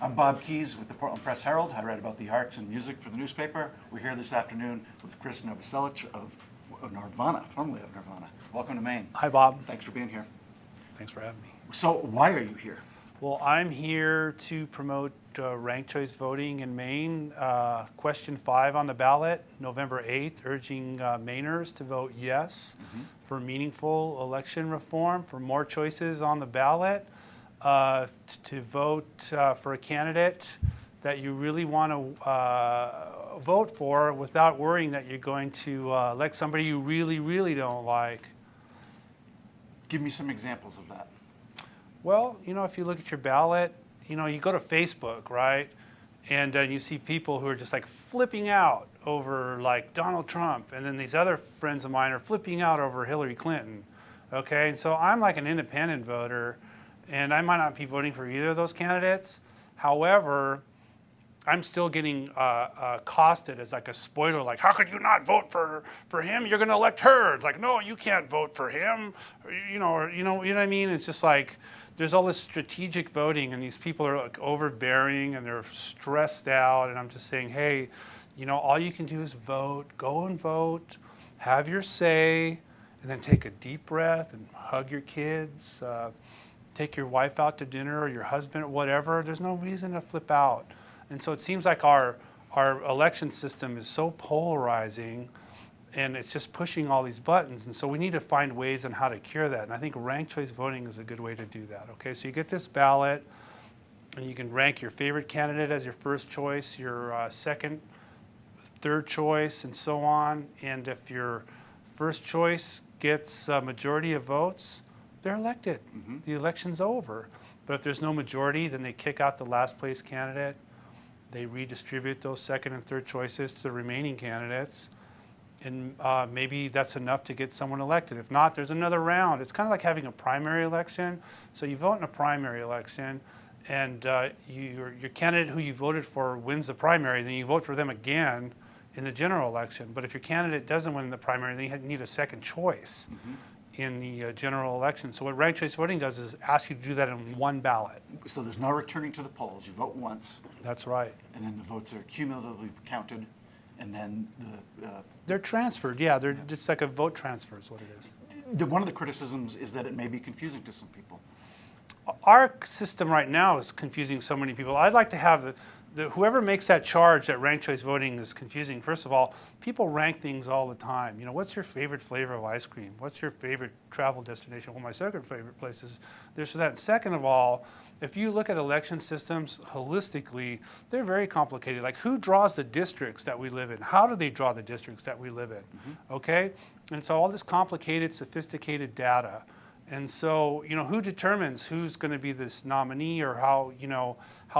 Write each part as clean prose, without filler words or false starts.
I'm Bob Keys with the Portland Press Herald. I write about the arts and music for the newspaper. We're here this afternoon with Krist Novoselic of Nirvana, formerly of Nirvana. Welcome to Maine. Hi, Bob. Thanks for being here. Thanks for having me. So why are you here? Well, I'm here to promote ranked choice voting in Maine. Question 5 on the ballot, November 8th, urging Mainers to vote yes for meaningful election reform, for more choices on the ballot, to vote for a candidate that you really want to vote for without worrying that you're going to elect somebody you really, really don't like. Give me some examples of that. Well, if you look at your ballot, you go to Facebook, right? And you see people who are just like flipping out over like Donald Trump. And then these other friends of mine are flipping out over Hillary Clinton. Okay, and so I'm like an independent voter and I might not be voting for either of those candidates. However, I'm still getting costed as like a spoiler, like, how could you not vote for him? You're gonna elect her. It's like, no, you can't vote for him. You know what I mean? It's just like, there's all this strategic voting and these people are like overbearing and they're stressed out. And I'm just saying, hey, all you can do is vote, go and vote, have your say, and then take a deep breath and hug your kids, take your wife out to dinner or your husband or whatever. There's no reason to flip out. And so it seems like our election system is so polarizing and it's just pushing all these buttons. And so we need to find ways on how to cure that. And I think ranked choice voting is a good way to do that. Okay, so you get this ballot and you can rank your favorite candidate as your first choice, your second, third choice, and so on. And if your first choice gets a majority of votes, they're elected. The election's over. But if there's no majority, then they kick out the last place candidate. They redistribute those second and third choices to the remaining candidates. And maybe that's enough to get someone elected. If not, there's another round. It's kind of like having a primary election. So you vote in a primary election, and your candidate who you voted for wins the primary, then you vote for them again in the general election. But if your candidate doesn't win the primary, then you need a second choice in the general election. So what ranked choice voting does is ask you to do that in one ballot. So there's no returning to the polls. You vote once. That's right. And then the votes are cumulatively counted. And then they're transferred, yeah. They're just like a vote transfer is what it is. One of the criticisms is that it may be confusing to some people. Our system right now is confusing so many people. I'd like to have whoever makes that charge that ranked choice voting is confusing. First of all, people rank things all the time. What's your favorite flavor of ice cream? What's your favorite travel destination? Well, my second favorite place is this or that. And second of all, if you look at election systems holistically, they're very complicated. Like, who draws the districts that we live in? How do they draw the districts that we live in? Okay? And so all this complicated, sophisticated data. And so, who determines who's going to be this nominee or how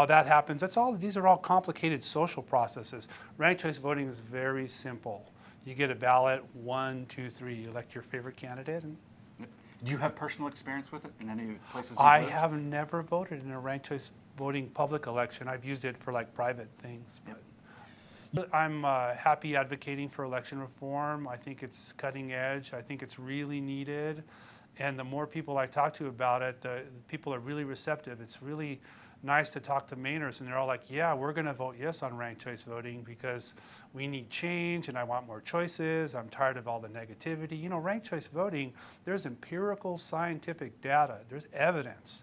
that happens? These are all complicated social processes. Ranked choice voting is very simple. You get a ballot, 1, 2, 3, you elect your favorite candidate. And do you have personal experience with it in any places? I have never voted in a ranked choice voting public election. I've used it for like private things. But I'm happy advocating for election reform. I think it's cutting edge. I think it's really needed. And the more people I talk to about it, the people are really receptive. It's really nice to talk to Mainers, and they're all like, yeah, we're going to vote yes on ranked choice voting because we need change and I want more choices. I'm tired of all the negativity. Ranked choice voting, there's empirical scientific data. There's evidence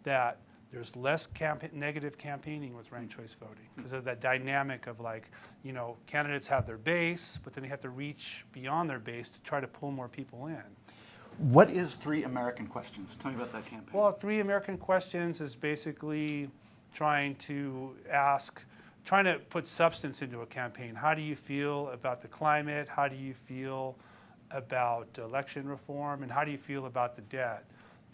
that there's less negative campaigning with ranked choice voting because of that dynamic of candidates have their base, but then they have to reach beyond their base to try to pull more people in. What is 3 American Questions? Tell me about that campaign. Well, 3 American Questions is basically trying to put substance into a campaign. How do you feel about the climate? How do you feel about election reform? And how do you feel about the debt?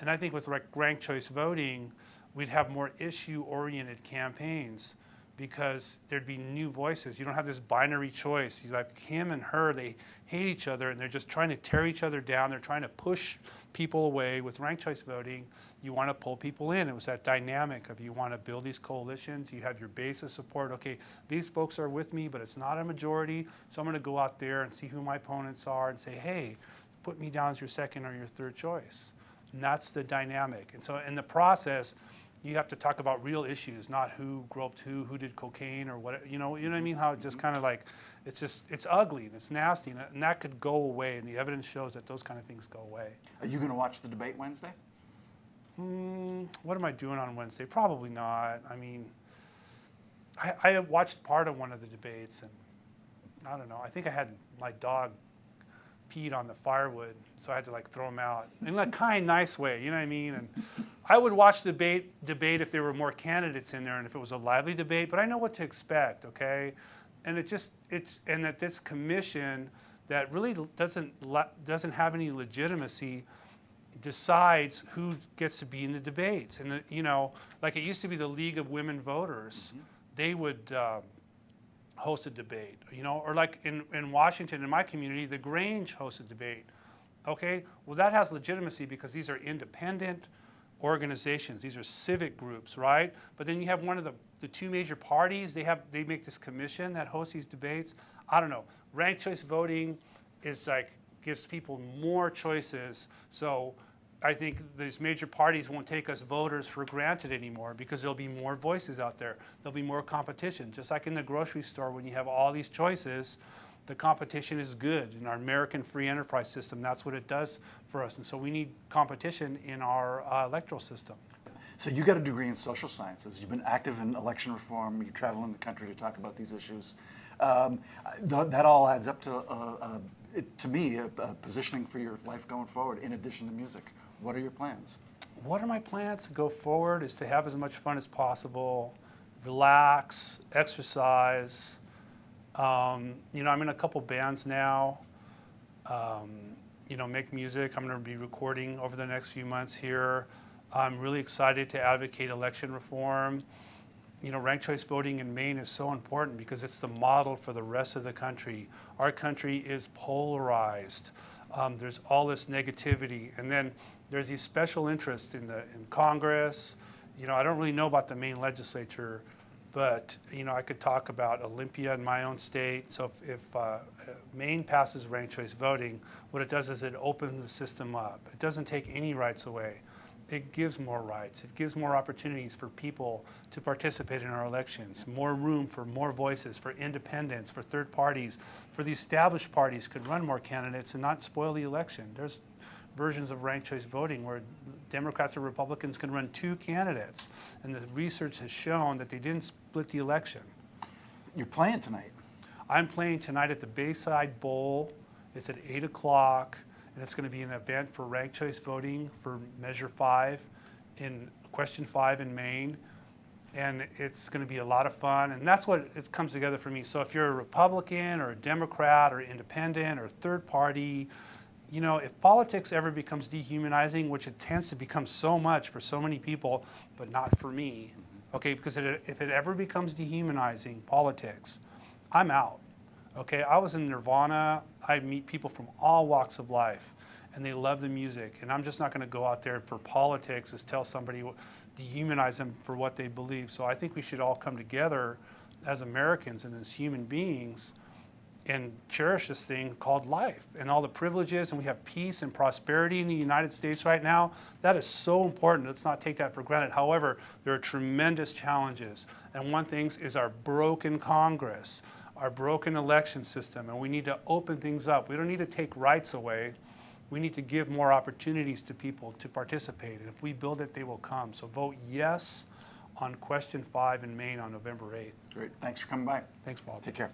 And I think with ranked choice voting, we'd have more issue-oriented campaigns because there'd be new voices. You don't have this binary choice. You like him and her, they hate each other and they're just trying to tear each other down. They're trying to push people away. With ranked choice voting, you want to pull people in. It was that dynamic of you want to build these coalitions. You have your base of support. Okay, these folks are with me, but it's not a majority. So I'm going to go out there and see who my opponents are and say, hey, put me down as your second or your third choice. And that's the dynamic. And so in the process, you have to talk about real issues, not who groped who did cocaine or what, you know what I mean? How it just kind of like, it's ugly and it's nasty, and that could go away, and the evidence shows that those kind of things go away. Are you going to watch the debate Wednesday? What am I doing on Wednesday? Probably not. I mean, I watched part of one of the debates, and I don't know. I think I had my dog peed on the firewood, so I had to like throw him out in a kind, nice way. You know what I mean? And I would watch the debate if there were more candidates in there and if it was a lively debate. But I know what to expect, okay? And and that this commission that really doesn't have any legitimacy decides who gets to be in the debates. And you know, like it used to be the League of Women Voters, they would host a debate, you know, or like in Washington, in my community, the Grange hosts a debate. Okay, well that has legitimacy because these are independent organizations, these are civic groups, right? But then you have one of the two major parties, they make this commission that hosts these debates. I don't know. Ranked choice voting is like gives people more choices. So I think these major parties won't take us voters for granted anymore because there'll be more voices out there. There'll be more competition. Just like in the grocery store, when you have all these choices, the competition is good. In our American free enterprise system, that's what it does for us. And so we need competition in our electoral system. So you got a degree in social sciences. You've been active in election reform. You travel in the country to talk about these issues. That all adds up to me, a positioning for your life going forward in addition to music. What are your plans? What are my plans to go forward is to have as much fun as possible, relax, exercise. You know, I'm in a couple bands now. You know, make music. I'm going to be recording over the next few months here. I'm really excited to advocate election reform. You know, ranked choice voting in Maine is so important because it's the model for the rest of the country. Our country is polarized. There's all this negativity, and then there's these special interests in Congress. You know, I don't really know about the Maine legislature, but you know, I could talk about Olympia in my own state. So if Maine passes ranked choice voting, what it does is it opens the system up. It doesn't take any rights away. It gives more rights. It gives more opportunities for people to participate in our elections, more room for more voices, for independents, for third parties, for the established parties could run more candidates and not spoil the election. There's versions of ranked choice voting where Democrats or Republicans can run two candidates, and the research has shown that they didn't split the election. You're playing tonight. I'm playing tonight at the Bayside Bowl. It's at 8 o'clock. And it's going to be an event for ranked choice voting for Measure 5 in Question 5 in Maine. And it's going to be a lot of fun. And that's what it comes together for me. So if you're a Republican or a Democrat or independent or third party, you know, if politics ever becomes dehumanizing, which it tends to become so much for so many people, but not for me, okay, because if it ever becomes dehumanizing, politics, I'm out. Okay, I was in Nirvana. I meet people from all walks of life, and they love the music. And I'm just not going to go out there for politics is tell somebody, dehumanize them for what they believe. So I think we should all come together as Americans and as human beings and cherish this thing called life and all the privileges. And we have peace and prosperity in the United States right now. That is so important. Let's not take that for granted. However, there are tremendous challenges. And one thing is our broken Congress, our broken election system, and we need to open things up. We don't need to take rights away. We need to give more opportunities to people to participate. And if we build it, they will come. So vote yes on Question 5 in Maine on November 8th. Great. Thanks for coming by. Thanks, Paul. Take care.